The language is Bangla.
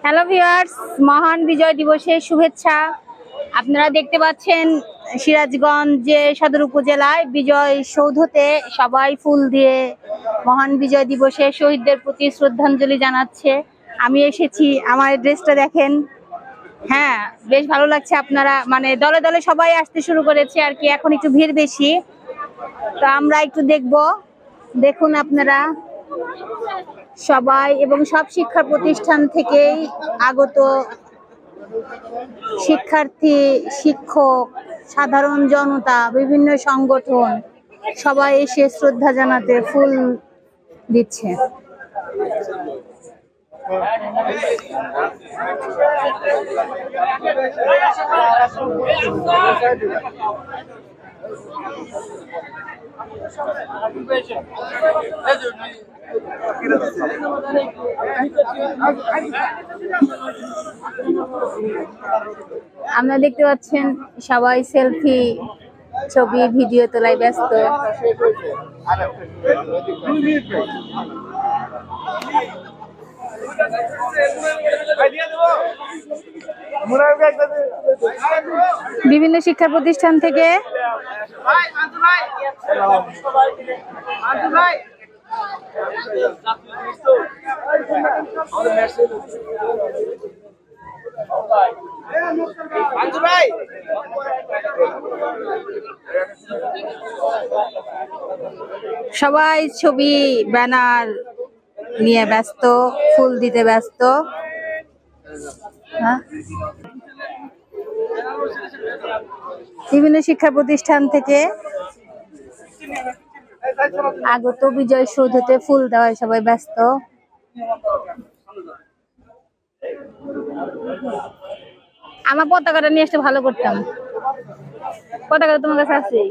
হ্যালো ভিউয়ার্স, মহান বিজয় দিবসের শুভেচ্ছা। আপনারা দেখতে পাচ্ছেন সিরাজগঞ্জ সদর উপজেলায় বিজয় সৌধতে সবাই ফুল দিয়ে মহান বিজয় দিবসে শহীদদের প্রতি শ্রদ্ধাঞ্জলি জানাচ্ছে। আমি এসেছি, আমার ড্রেসটা দেখেন। হ্যাঁ, বেশ ভালো লাগছে। আপনারা মানে দলে দলে সবাই আসতে শুরু করেছে আর কি, এখন একটু ভিড় বেশি। তো আমরা একটু দেখবো, দেখুন আপনারা সবাই এবং সব শিক্ষা প্রতিষ্ঠান থেকেই আগত শিক্ষার্থী, শিক্ষক, সাধারণ জনতা, বিভিন্ন সংগঠন সবাই এসে শ্রদ্ধা জানাতে ফুল দিচ্ছে। আপনারা দেখতে পাচ্ছেন সবাই সেলফি, ছবি, ভিডিও তোলায় ব্যস্ত। বিভিন্ন শিক্ষা প্রতিষ্ঠান থেকে সবাই ছবি, ব্যানার নিয়ে ব্যস্ত, ফুল দিতে ব্যস্ত। বিভিন্ন শিক্ষা প্রতিষ্ঠান থেকে আগত বিজয় সৌধতে ফুল দেওয়ায় সবাই ব্যস্ত। আমার পতাকাটা নিয়ে আসতে ভালো করতাম। পতাকাটা তোমার কাছে আছে?